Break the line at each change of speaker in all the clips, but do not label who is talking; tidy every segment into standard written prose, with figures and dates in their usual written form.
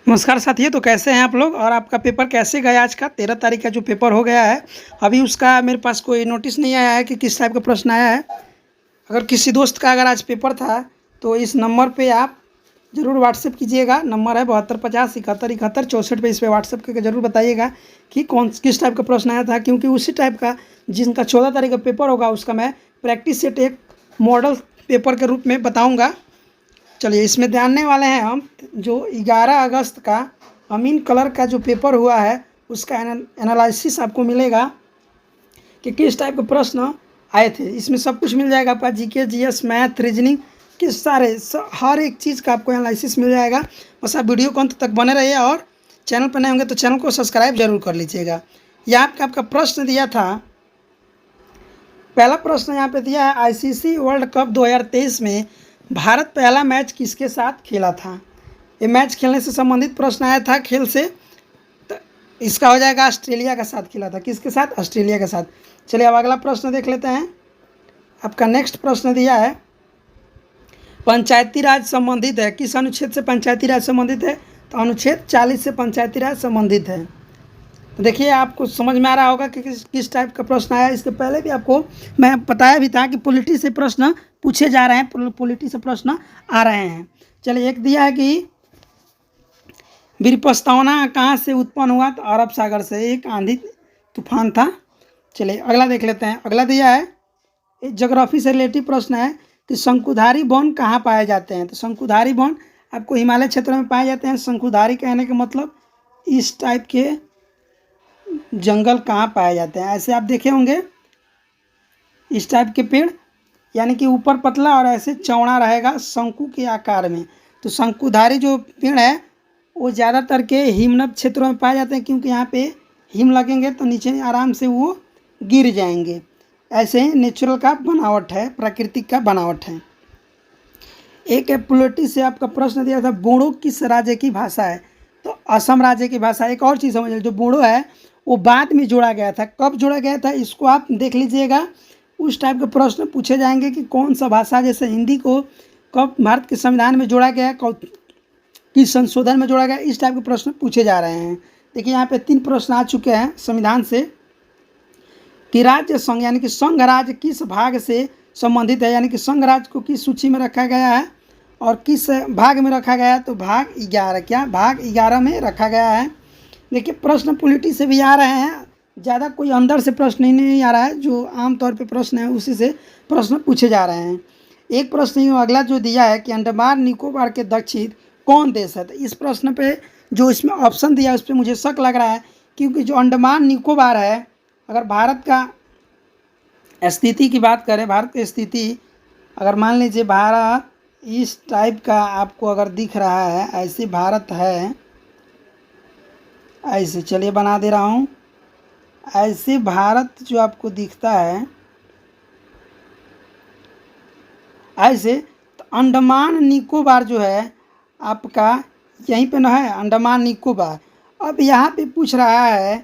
नमस्कार साथियों। तो कैसे हैं आप लोग और आपका पेपर कैसे गया? आज का 13 तारीख का जो पेपर हो गया है, अभी उसका मेरे पास कोई नोटिस नहीं आया है कि किस टाइप का प्रश्न आया है। अगर किसी दोस्त का अगर आज पेपर था तो इस नंबर पे आप ज़रूर व्हाट्सएप कीजिएगा। नंबर है 7250717164 पे। इस पर व्हाट्सएप करके ज़रूर बताइएगा कि किस टाइप का प्रश्न आया था, क्योंकि उसी टाइप का जिनका 14 तारीख का पेपर होगा उसका मैं प्रैक्टिस सेट एक मॉडल पेपर के रूप में बताऊँगा। चलिए इसमें जानने वाले हैं हम जो 11 अगस्त का अमीन कलर का जो पेपर हुआ है उसका एनालिसिस आपको मिलेगा कि किस टाइप के प्रश्न आए थे। इसमें सब कुछ मिल जाएगा आपका, जीके, जीएस, मैथ, रीजनिंग, किस हर एक चीज़ का आपको एनालिसिस मिल जाएगा। बस आप वीडियो को अंत तक बने रहिए और चैनल पर नए होंगे तो चैनल को सब्सक्राइब जरूर कर लीजिएगा। यहाँ पे आपका प्रश्न दिया था, पहला प्रश्न यहाँ पे दिया है, आईसीसी वर्ल्ड कप 2023 में भारत पहला मैच किसके साथ खेला था? ये मैच खेलने से संबंधित प्रश्न आया था खेल से, तो इसका हो जाएगा ऑस्ट्रेलिया के साथ खेला था। किसके साथ? ऑस्ट्रेलिया के साथ। चलिए अब अगला प्रश्न देख लेते हैं। आपका नेक्स्ट प्रश्न दिया है, पंचायती राज संबंधित है, किस अनुच्छेद से पंचायती राज संबंधित है? तो अनुच्छेद 40 से पंचायती राज संबंधित है। तो देखिए आपको समझ में आ रहा होगा कि किस टाइप का प्रश्न आया। इसके पहले भी आपको मैं बताया भी था कि पॉलिटी से प्रश्न पूछे जा रहे हैं, पॉलिटी से प्रश्न आ रहे हैं। चलिए एक दिया है कि वीर प्रस्तावना कहाँ से उत्पन्न हुआ? तो अरब सागर से, एक आंधी तूफान था। चलिए अगला देख लेते हैं। अगला दिया है, ज्योग्राफी से रिलेटिव प्रश्न है कि शंकुधारी वन कहाँ पाए जाते हैं? तो शंकुधारी वन आपको हिमालय क्षेत्र में पाए जाते हैं। शंकुधारी कहने का मतलब इस टाइप के जंगल कहाँ पाए जाते हैं? ऐसे आप देखे होंगे इस टाइप के पेड़, यानी कि ऊपर पतला और ऐसे चौड़ा रहेगा शंकु के आकार में। तो शंकुधारी जो पेड़ है वो ज़्यादातर के हिमनद क्षेत्रों में पाए जाते हैं, क्योंकि यहाँ पे हिम लगेंगे तो नीचे आराम से वो गिर जाएंगे। ऐसे ही नेचुरल का बनावट है, प्राकृतिक का बनावट है। एक पॉलिटी से आपका प्रश्न दिया था, बोडो किस राज्य की भाषा है? तो असम राज्य की भाषा। एक और चीज़ समझ लीजिए, जो बोडो है वो बाद में जोड़ा गया था। कब जोड़ा गया था इसको आप देख लीजिएगा। उस टाइप के प्रश्न पूछे जाएंगे कि कौन सा भाषा, जैसे हिंदी को कब भारत के संविधान में जोड़ा गया, किस संशोधन में जोड़ा गया, इस टाइप के प्रश्न पूछे जा रहे हैं। देखिए यहाँ पे 3 प्रश्न आ चुके हैं संविधान से कि राज्य संघ यानी कि संघ राज्य किस भाग से संबंधित है, यानी कि संघ राज्य को किस सूची में रखा गया है और किस भाग में रखा गया है? तो भाग 11। क्या? भाग 11 में रखा गया है। देखिए प्रश्न पॉलिटी से भी आ रहे हैं, ज़्यादा कोई अंदर से प्रश्न नहीं आ रहा है, जो आमतौर पे प्रश्न है उसी से प्रश्न पूछे जा रहे हैं। एक प्रश्न अगला जो दिया है कि अंडमान निकोबार के दक्षिण कौन देश है? तो इस प्रश्न पे जो इसमें ऑप्शन दिया है उस पर मुझे शक लग रहा है, क्योंकि जो अंडमान निकोबार है, अगर भारत का स्थिति की बात करें, भारत की स्थिति अगर मान लीजिए भारत इस टाइप का आपको अगर दिख रहा है, ऐसे भारत है, ऐसे चलिए बना दे रहा हूँ, ऐसे भारत जो आपको दिखता है ऐसे, तो अंडमान निकोबार जो है आपका यहीं पे ना है, अंडमान निकोबार। अब यहाँ पे पूछ रहा है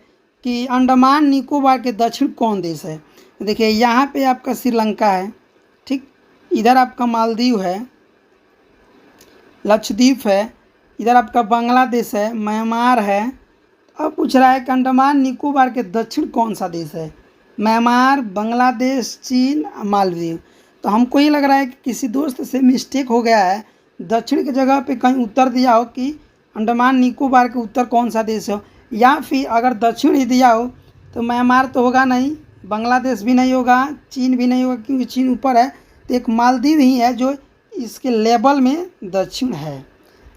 कि अंडमान निकोबार के दक्षिण कौन देश है? देखिए यहाँ पे आपका श्रीलंका है, ठीक, इधर आपका मालदीव है, लक्षद्वीप है, इधर आपका बांग्लादेश है, म्यांमार है। अब पूछ रहा है कि अंडमान निकोबार के दक्षिण कौन सा देश है? म्यांमार, बांग्लादेश, चीन, मालदीव। तो हमको ये लग रहा है कि किसी दोस्त से मिस्टेक हो गया है, दक्षिण की जगह पे कहीं उत्तर दिया हो कि अंडमान निकोबार के उत्तर कौन सा देश हो, या फिर अगर दक्षिण ही दिया हो तो म्यांमार तो होगा नहीं, बांग्लादेश भी नहीं होगा, चीन भी नहीं होगा, क्योंकि चीन ऊपर है। तो एक मालदीव ही है जो इसके लेवल में दक्षिण है।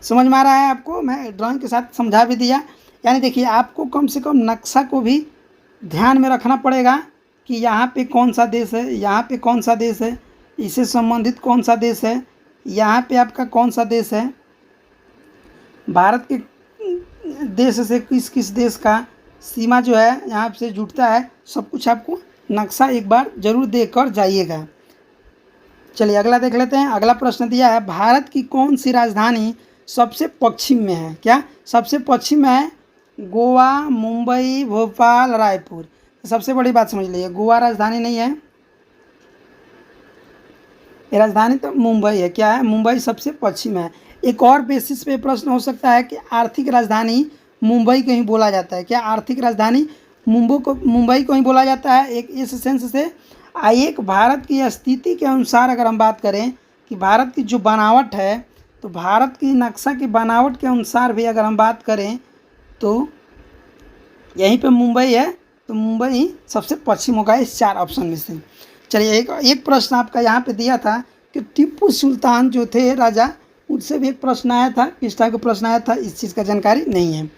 समझ में आ रहा है आपको? मैं ड्राइंग के साथ समझा भी दिया। यानी देखिए आपको कम से कम नक्शा को भी ध्यान में रखना पड़ेगा कि यहाँ पे कौन सा देश है, यहाँ पे कौन सा देश है, इससे संबंधित कौन सा देश है, यहाँ पे आपका कौन सा देश है, भारत के देश से किस किस देश का सीमा जो है यहाँ से जुड़ता है। सब कुछ आपको नक्शा एक बार जरूर देख कर जाइएगा। चलिए अगला देख लेते हैं। अगला प्रश्न दिया है, भारत की कौन सी राजधानी सबसे पश्चिम में है? क्या सबसे पश्चिम में है? गोवा, मुंबई, भोपाल, रायपुर। सबसे बड़ी बात समझ लीजिए, गोवा राजधानी नहीं है, ये राजधानी तो मुंबई है। क्या है? मुंबई सबसे पश्चिम है। एक और बेसिस पे प्रश्न हो सकता है कि आर्थिक राजधानी मुंबई को ही बोला जाता है। क्या आर्थिक राजधानी मुंबई को ही बोला जाता है? एक इस सेंस से एक भारत की स्थिति के अनुसार अगर हम बात करें कि भारत की जो बनावट है, तो भारत की नक्शा की बनावट के अनुसार भी अगर हम बात करें तो यहीं पे मुंबई है, तो मुंबई सबसे पश्चिम होगा इस 4 ऑप्शन में से। चलिए एक प्रश्न आपका यहाँ पे दिया था कि टीपू सुल्तान जो थे राजा, उनसे भी एक प्रश्न आया था। किस टाइप का प्रश्न आया था, इस चीज़ का जानकारी नहीं है।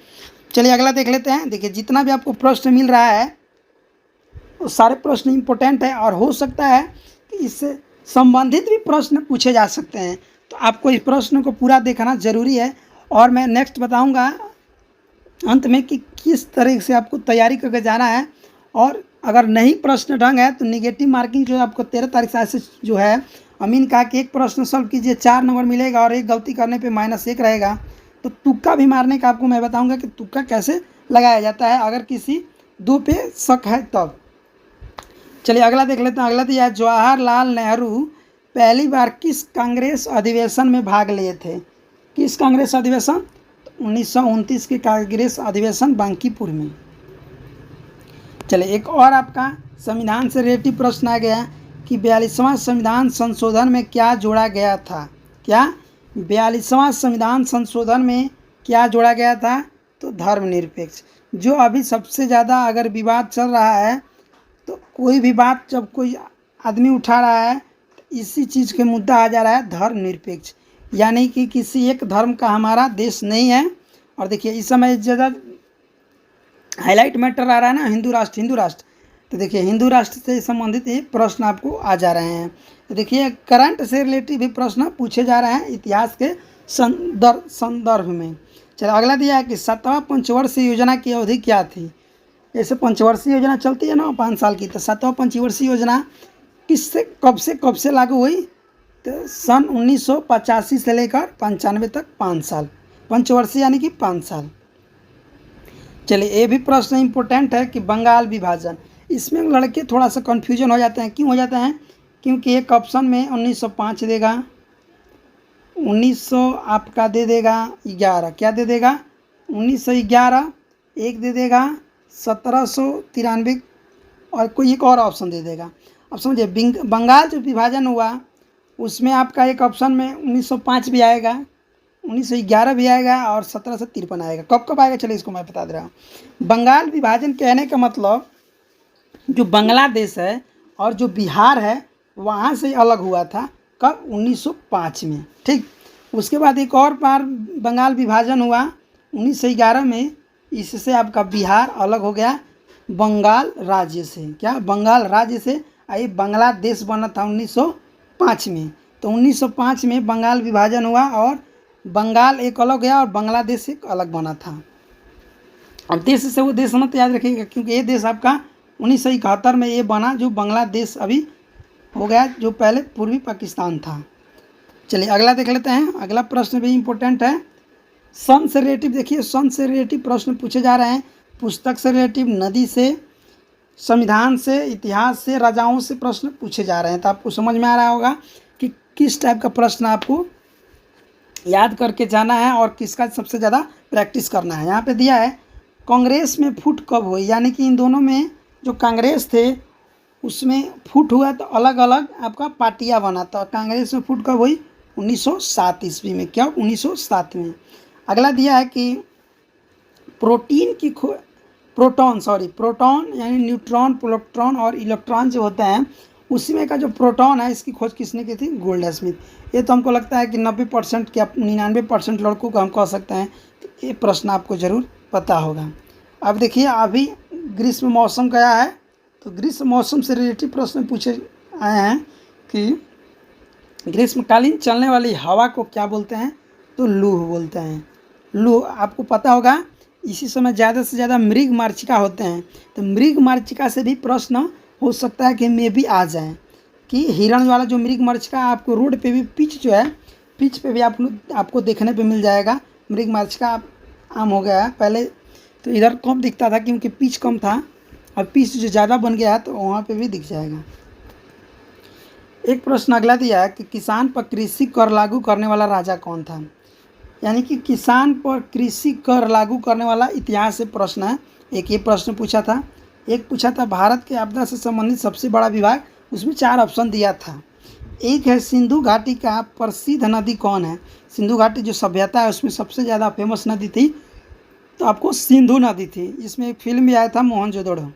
चलिए अगला देख लेते हैं। देखिए जितना भी आपको प्रश्न मिल रहा है वो सारे प्रश्न इम्पोर्टेंट है और हो सकता है कि इससे संबंधित भी प्रश्न पूछे जा सकते हैं, तो आपको इस प्रश्न को पूरा देखना ज़रूरी है। और मैं नेक्स्ट बताऊंगा अंत में कि किस तरह से आपको तैयारी करके जाना है। और अगर नहीं प्रश्न ढंग है तो निगेटिव मार्किंग जो आपको 13 तारीख से ऐसे जो है, अमीन कहा कि एक प्रश्न सॉल्व कीजिए 4 नंबर मिलेगा और एक गलती करने पे -1 रहेगा। तो तुक्का भी मारने का आपको मैं बताऊंगा कि तुक्का कैसे लगाया जाता है अगर किसी 2 पे शक है तब। चलिए अगला देख लेते हैं। अगला दिया है जवाहरलाल नेहरू पहली बार किस कांग्रेस अधिवेशन में भाग लिए थे? किस कांग्रेस अधिवेशन? 1929 के कांग्रेस अधिवेशन बांकीपुर में। चलिए एक और आपका संविधान से रिलेटिव प्रश्न आ गया कि 42वां संविधान संशोधन में क्या जोड़ा गया था? क्या 42वां संविधान संशोधन में क्या जोड़ा गया था? तो धर्मनिरपेक्ष। जो अभी सबसे ज़्यादा अगर विवाद चल रहा है, तो कोई भी बात जब कोई आदमी उठा रहा है तो इसी चीज़ के मुद्दा आ जा रहा है, धर्मनिरपेक्ष, यानी कि किसी एक धर्म का हमारा देश नहीं है। और देखिए इस समय ज़्यादा हाईलाइट मैटर आ रहा है ना, हिंदू राष्ट्र, हिंदू राष्ट्र। तो देखिए हिंदू राष्ट्र से संबंधित ये प्रश्न आपको आ जा रहे हैं। तो देखिए करंट से रिलेटिव भी प्रश्न पूछे जा रहे हैं इतिहास के संदर्भ में। चलो अगला दिया है कि 7वां पंचवर्षीय योजना की अवधि क्या थी? जैसे पंचवर्षीय योजना चलती है ना 5 साल की, तो 7वां पंचवर्षीय योजना किससे कब से लागू हुई? तो सन 1985 से लेकर 95 तक 5 साल, पंचवर्षीय यानी कि 5 साल। चलिए ये भी प्रश्न इम्पोर्टेंट है कि बंगाल विभाजन, इसमें लड़के थोड़ा सा कन्फ्यूजन हो जाते हैं। क्यों हो जाते हैं? क्योंकि एक ऑप्शन में 1905 देगा, 1900 आपका दे देगा 11, क्या दे देगा? 1911, एक दे देगा 1793 और कोई एक और ऑप्शन दे देगा। अब समझिए बंगाल जो विभाजन हुआ उसमें आपका एक ऑप्शन में 1905 भी आएगा, 1911 भी आएगा और 1753 आएगा। कब कब आएगा चलिए इसको मैं बता दे रहा हूँ। बंगाल विभाजन कहने का मतलब जो बांग्लादेश है और जो बिहार है वहाँ से अलग हुआ था। कब? 1905 में। ठीक, उसके बाद एक और बार बंगाल विभाजन हुआ 1911 में, इससे आपका बिहार अलग हो गया बंगाल राज्य से। क्या? बंगाल राज्य से। ये बांग्लादेश बना था 1905 में। तो 1905 में बंगाल विभाजन हुआ और बंगाल एक अलग गया और बांग्लादेश एक अलग बना था। अब देश से वो देश मत याद रखिएगा, क्योंकि ये देश आपका 1971 में ये बना जो बांग्लादेश अभी हो गया, जो पहले पूर्वी पाकिस्तान था। चलिए अगला देख लेते हैं। अगला प्रश्न भी इम्पोर्टेंट है, सन से रिलेटिव। देखिए सन से रिलेटिव प्रश्न पूछे जा रहे हैं, पुस्तक से रिलेटिव, नदी से, संविधान से, इतिहास से, राजाओं से प्रश्न पूछे जा रहे हैं। तो आपको समझ में आ रहा होगा कि किस टाइप का प्रश्न आपको याद करके जाना है और किसका सबसे ज़्यादा प्रैक्टिस करना है। यहाँ पे दिया है कांग्रेस में फूट कब हुई, यानी कि इन दोनों में जो कांग्रेस थे उसमें फूट हुआ तो अलग अलग आपका पार्टियाँ बना। तो कांग्रेस में फूट कब हुई? 1907 ईस्वी में। क्या? 1907 में। अगला दिया है कि प्रोटॉन यानी न्यूट्रॉन, प्रोटॉन और इलेक्ट्रॉन जो होते हैं उसमें का जो प्रोटॉन है इसकी खोज किसने की थी? गोल्डस्मिथ। ये तो हमको लगता है कि 90% क्या 99% लड़कों को हम कह सकते हैं। तो ये प्रश्न आपको ज़रूर पता होगा। अब देखिए अभी ग्रीष्म मौसम गया है, तो ग्रीष्म मौसम से रिलेटिव प्रश्न पूछे आए हैं कि ग्रीष्मकालीन चलने वाली हवा को क्या बोलते हैं? तो लूह बोलते हैं। लूह आपको पता होगा, इसी समय ज़्यादा से ज़्यादा मृग मार्चिका होते हैं। तो मृग मार्चिका से भी प्रश्न हो सकता है कि मे भी आ जाए कि हिरण वाला जो मृग मार्चिका आपको रोड पे भी पिच जो है, पिच पे भी आपको देखने पे मिल जाएगा। मृग मार्चिका आम हो गया है, पहले तो इधर कम दिखता था क्योंकि पिच कम था, और पिच जो ज़्यादा बन गया है तो वहाँ पे भी दिख जाएगा। एक प्रश्न अगला दिया है कि किसान पर कृषि कर लागू करने वाला राजा कौन था? यानी कि किसान पर कृषि कर लागू करने वाला इतिहास से प्रश्न है। एक ये प्रश्न पूछा था। एक पूछा था भारत के आपदा से संबंधित सबसे बड़ा विभाग, उसमें 4 ऑप्शन दिया था। एक है सिंधु घाटी का प्रसिद्ध नदी कौन है। सिंधु घाटी जो सभ्यता है उसमें सबसे ज़्यादा फेमस नदी थी तो आपको सिंधु नदी थी। इसमें एक फिल्म भी आया था मोहनजोदड़ो।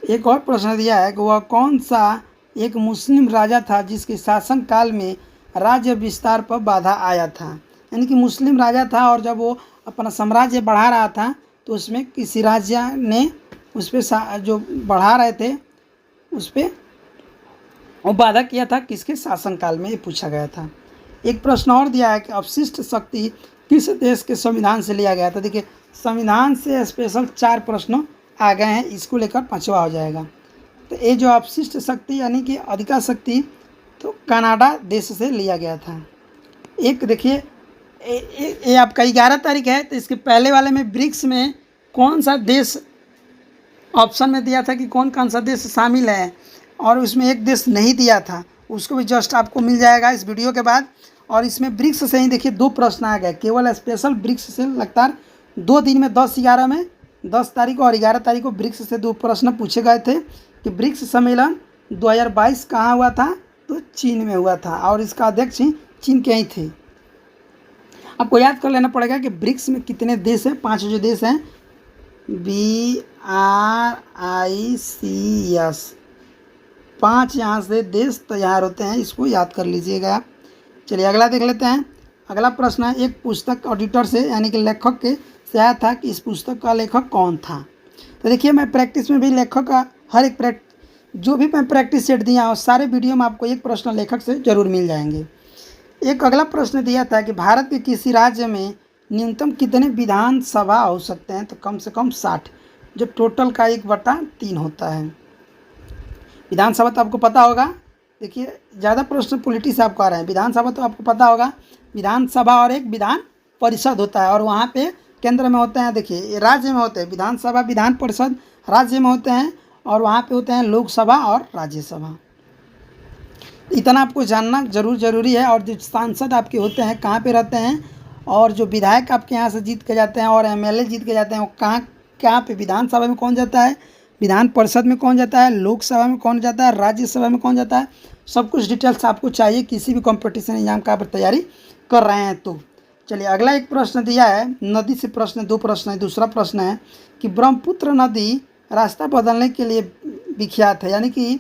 एक और प्रश्न दिया है कि वह कौन सा एक मुस्लिम राजा था जिसके शासन काल में राज्य विस्तार पर बाधा आया था। यानी कि मुस्लिम राजा था और जब वो अपना साम्राज्य बढ़ा रहा था तो उसमें किसी राजा ने उस पर जो बढ़ा रहे थे उस पर वो बाधा किया था, किसके शासनकाल में, ये पूछा गया था। एक प्रश्न और दिया है कि अवशिष्ट शक्ति किस देश के संविधान से लिया गया था। देखिए संविधान से स्पेशल 4 प्रश्न आ गए हैं, इसको लेकर 5वां हो जाएगा। तो ये जो अवशिष्ट शक्ति यानी कि अधिका शक्ति तो कनाडा देश से लिया गया था। एक देखिए ये आपका 11 तारीख है, तो इसके पहले वाले में ब्रिक्स में कौन सा देश ऑप्शन में दिया था कि कौन कौन सा देश शामिल है, और उसमें एक देश नहीं दिया था, उसको भी जस्ट आपको मिल जाएगा इस वीडियो के बाद। और इसमें ब्रिक्स से ही देखिए 2 प्रश्न आ गए, केवल स्पेशल ब्रिक्स से लगातार 2 दिन में 10-11 में 10 तारीख और 11 तारीख को ब्रिक्स से 2 प्रश्न पूछे गए थे कि ब्रिक्स सम्मेलन 2022 कहाँ हुआ था, तो चीन में हुआ था और इसका अध्यक्ष ही चीन के ही थे। आपको याद कर लेना पड़ेगा कि ब्रिक्स में कितने देश हैं, 5 जो देश हैं, BRICS 5 यहाँ से देश तैयार होते हैं, इसको याद कर लीजिएगा आप। चलिए अगला देख लेते हैं। अगला प्रश्न है, एक पुस्तक ऑडिटर से यानी कि लेखक के से आया था कि इस पुस्तक का लेखक कौन था। तो देखिए मैं प्रैक्टिस में भी लेखक का हर एक जो भी मैं प्रैक्टिस सेट दिया हूँ सारे वीडियो में आपको एक प्रश्न लेखक से जरूर मिल जाएंगे। एक अगला प्रश्न दिया था कि भारत के किसी राज्य में न्यूनतम कितने विधानसभा हो सकते हैं, तो कम से कम 60, जो टोटल का 1/3 होता है। विधानसभा तो आपको पता होगा, देखिए ज़्यादा प्रश्न पॉलिटी से आपको आ रहे हैं। विधानसभा तो आपको पता होगा, विधानसभा और एक विधान परिषद होता है और वहाँ पे केंद्र में होते हैं, देखिए राज्य में होते हैं विधानसभा विधान परिषद, राज्य में होते हैं और वहाँ पे होते हैं लोकसभा और राज्यसभा। इतना आपको जानना जरूरी है। और जो सांसद आपके होते हैं कहाँ पे रहते हैं, और जो विधायक आपके यहाँ से जीत के जाते हैं और MLA जीत के जाते हैं वो कहाँ पे, विधानसभा में कौन जाता है, विधान परिषद में कौन जाता है, लोकसभा में कौन जाता है, राज्यसभा में कौन जाता है, सब कुछ डिटेल्स आपको चाहिए किसी भी कंपटीशन एग्जाम का आप तैयारी कर रहे हैं तो। चलिए अगला एक प्रश्न दिया है, नदी से प्रश्न 2 प्रश्न है। दूसरा प्रश्न है कि ब्रह्मपुत्र नदी रास्ता बदलने के लिए विख्यात है। यानी कि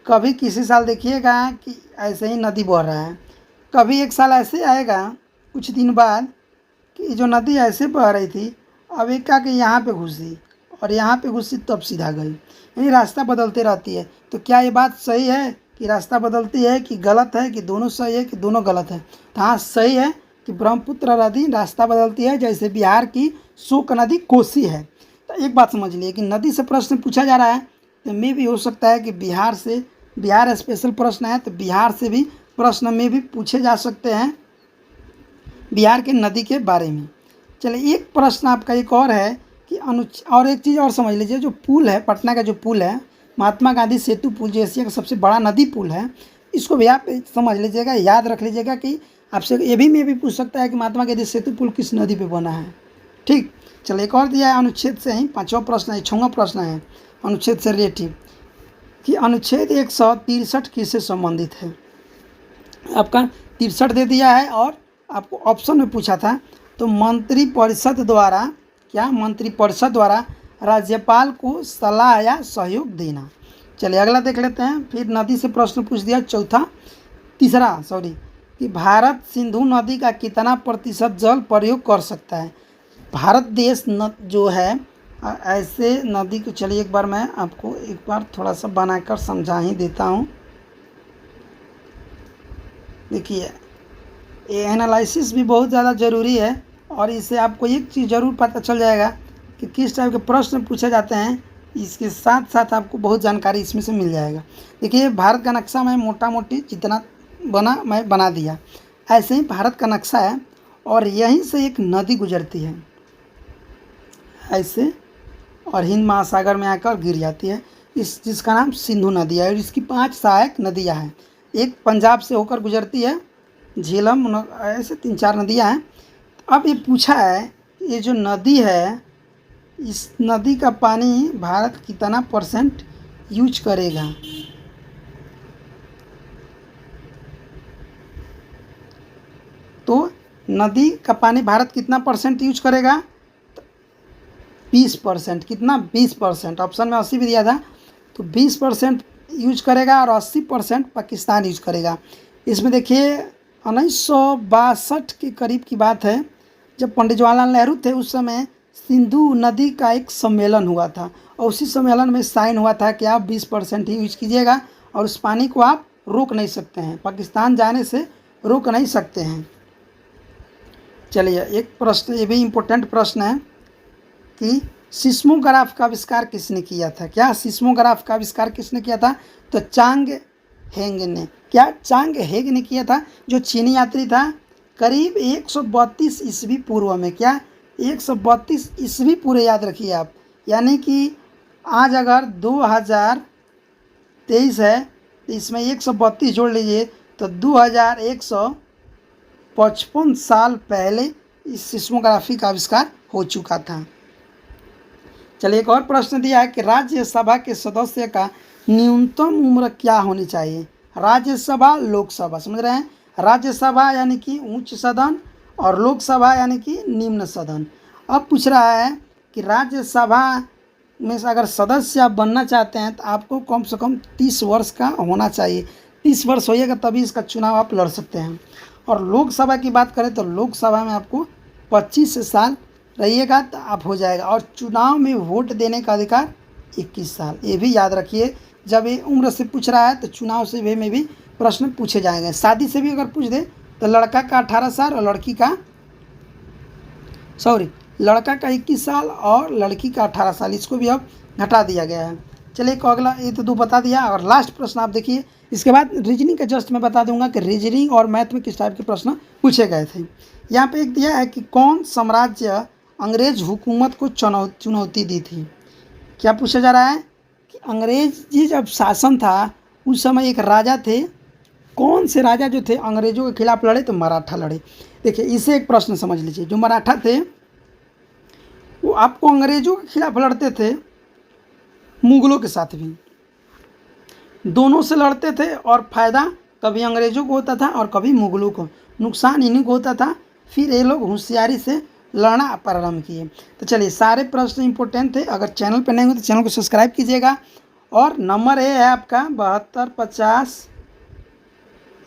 कभी किसी साल देखिएगा कि ऐसे ही नदी बह रहा है, कभी एक साल ऐसे आएगा कुछ दिन बाद कि जो नदी ऐसे बह रही थी अब एक का कि यहाँ पे घुसी और यहाँ पे घुसी तब सीधा गई, यानी रास्ता बदलते रहती है। तो क्या ये बात सही है कि रास्ता बदलती है कि गलत है, कि दोनों सही है कि दोनों गलत है। तो हाँ सही है कि ब्रह्मपुत्र नदी रास्ता बदलती है, जैसे बिहार की शोक नदी कोसी है। तो एक बात समझ लिए कि नदी से प्रश्न पूछा जा रहा है तो में भी हो सकता है कि बिहार स्पेशल प्रश्न है तो बिहार से भी प्रश्न में भी पूछे जा सकते हैं बिहार के नदी के बारे में। चलिए एक प्रश्न आपका एक और है कि और एक चीज़ और समझ लीजिए, जो पुल है पटना का, जो पुल है महात्मा गांधी सेतु पुल, जो एशिया का सबसे बड़ा नदी पुल है, इसको भी आप समझ लीजिएगा, याद रख लीजिएगा कि आपसे ये भी में भी पूछ सकता है कि महात्मा गांधी सेतु पुल किस नदी पे बना है। ठीक, चलिए एक और दिया है अनुच्छेद से ही 5वां प्रश्न है, 6वां प्रश्न है अनुच्छेद से रिलेटिव कि अनुच्छेद 163 किससे संबंधित है। आपका 63 दे दिया है और आपको ऑप्शन में पूछा था तो मंत्रिपरिषद द्वारा राज्यपाल को सलाह या सहयोग देना। चलिए अगला देख लेते हैं। फिर नदी से प्रश्न पूछ दिया तीसरा कि भारत सिंधु नदी का कितना प्रतिशत जल प्रयोग कर सकता है। भारत देश जो है ऐसे नदी को, चलिए एक बार मैं आपको एक बार थोड़ा सा बनाकर समझा ही देता हूँ। देखिए ये एनालिसिस भी बहुत ज़्यादा ज़रूरी है और इससे आपको एक चीज़ ज़रूर पता चल जाएगा कि किस टाइप के प्रश्न पूछे जाते हैं, इसके साथ साथ आपको बहुत जानकारी इसमें से मिल जाएगा। देखिए भारत का नक्शा मैं मोटा मोटी जितना मैं बना दिया, ऐसे ही भारत का नक्शा है और यहीं से एक नदी गुजरती है ऐसे और हिंद महासागर में आकर गिर जाती है, जिसका नाम सिंधु नदी है और इसकी 5 सहायक नदियाँ हैं। एक पंजाब से होकर गुजरती है झेलम, ऐसे 3-4 नदियाँ हैं। अब ये पूछा है ये जो नदी है, इस नदी का पानी भारत कितना % यूज करेगा। तो नदी का पानी भारत कितना % यूज करेगा, 20%। कितना, 20%। ऑप्शन में 80 भी दिया था, तो 20% यूज करेगा और 80% पाकिस्तान यूज करेगा। इसमें देखिए 1962 के करीब की बात है, जब पंडित जवाहरलाल नेहरू थे उस समय सिंधु नदी का एक सम्मेलन हुआ था और उसी सम्मेलन में साइन हुआ था कि आप 20% ही यूज कीजिएगा और उस पानी को आप रोक नहीं सकते हैं, पाकिस्तान जाने से रोक नहीं सकते हैं। चलिए एक प्रश्न, ये भी इम्पोर्टेंट प्रश्न है कि सिस्मोग्राफ का आविष्कार किसने किया था। क्या सिस्मोग्राफ का आविष्कार किसने किया था, तो चांग हेंग ने। क्या चांग हेंग ने किया था, जो चीनी यात्री था करीब 132 ईस्वी पूर्व में। क्या 132 ईस्वी पूर्व, याद रखिए आप, यानी कि आज अगर 2023 है तो इसमें 132 जोड़ लीजिए तो 2155 साल पहले इस सिस्मोग्राफी का आविष्कार हो चुका था। चलिए एक और प्रश्न दिया है कि राज्यसभा के सदस्य का न्यूनतम उम्र क्या होनी चाहिए। राज्यसभा, लोकसभा, समझ रहे हैं। राज्यसभा यानी कि उच्च सदन और लोकसभा यानी कि निम्न सदन। अब पूछ रहा है कि राज्यसभा में से अगर सदस्य आप बनना चाहते हैं तो आपको कम से कम 30 वर्ष का होना चाहिए। 30 वर्ष होइएगा तभी इसका चुनाव आप लड़ सकते हैं। और लोकसभा की बात करें तो लोकसभा में आपको 25 साल रहिएगा तो आप हो जाएगा। और चुनाव में वोट देने का अधिकार 21 साल। ये भी याद रखिए, जब ये उम्र से पूछ रहा है तो चुनाव से भी में भी प्रश्न पूछे जाएंगे। शादी से भी अगर पूछ दे तो लड़का का 18 साल और लड़का का 21 साल और लड़की का 18 साल, इसको भी अब घटा दिया गया है। चलिए एक अगला, ये तो 2 बता दिया। और लास्ट प्रश्न आप देखिए, इसके बाद रीजनिंग का जस्ट मैं बता दूंगा कि रीजनिंग और मैथ में किस टाइप के प्रश्न पूछे गए थे। यहाँ पे एक दिया है कि कौन साम्राज्य अंग्रेज हुकूमत को चुनौती दी थी। क्या पूछा जा रहा है कि अंग्रेजी जब शासन था उस समय एक राजा थे, कौन से राजा जो थे अंग्रेजों के खिलाफ लड़े, तो मराठा लड़े। देखिए इसे एक प्रश्न समझ लीजिए, जो मराठा थे वो आपको अंग्रेजों के खिलाफ लड़ते थे, मुगलों के साथ भी दोनों से लड़ते थे और फायदा कभी अंग्रेजों को होता था और कभी मुगलों को, नुकसान इन्हीं को होता था। फिर ये लोग होशियारी से लड़ना प्रारंभ किए। तो चलिए सारे प्रश्न इंपॉर्टेंट थे। अगर चैनल पर नहीं हो तो चैनल को सब्सक्राइब कीजिएगा। और नंबर है आपका 72 50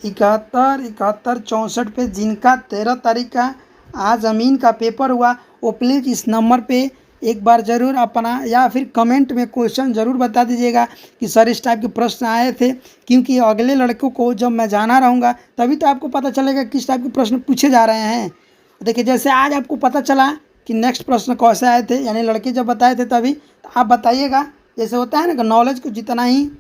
71 71 64 पे, जिनका 13 तारीख का आज अमीन का पेपर हुआ, वो प्लीज़ इस नंबर पे एक बार ज़रूर अपना या फिर कमेंट में क्वेश्चन ज़रूर बता दीजिएगा कि सर इस टाइप के प्रश्न आए थे। क्योंकि अगले लड़कों को जब मैं जाना रहूँगा तभी तो आपको पता चलेगा किस टाइप के प्रश्न पूछे जा रहे हैं। देखिए जैसे आज आपको पता चला कि नेक्स्ट प्रश्न कैसे आए थे, यानी लड़के जब बताए थे तभी, तो आप बताइएगा। जैसे होता है ना कि नॉलेज को जितना ही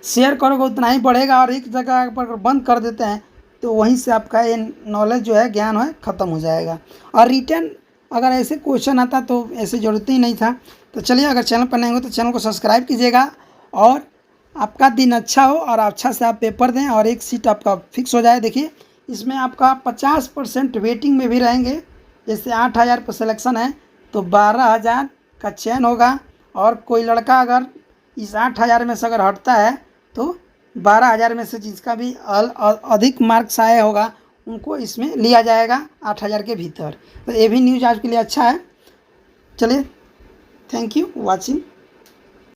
शेयर करोगे उतना ही बढ़ेगा, और एक जगह पर बंद कर देते हैं तो वहीं से आपका ये नॉलेज जो है, ज्ञान है, ख़त्म हो जाएगा। और रिटर्न अगर ऐसे क्वेश्चन आता तो ऐसे ज़रूरत ही नहीं था। तो चलिए अगर चैनल पर नहीं हो तो चैनल को सब्सक्राइब कीजिएगा और आपका दिन अच्छा हो और अच्छा से आप पेपर दें और एक सीट आपका फिक्स हो जाए। देखिए इसमें आपका 50% वेटिंग में भी रहेंगे। जैसे 8000 पर सिलेक्शन है तो 12000 का चयन होगा, और कोई लड़का अगर इस 8000 में से अगर हटता है तो 12000 में से जिसका भी अधिक मार्क्स आया होगा उनको इसमें लिया जाएगा 8000 के भीतर। तो ये भी न्यूज़ आज के लिए अच्छा है। चलिए, थैंक यू वॉचिंग।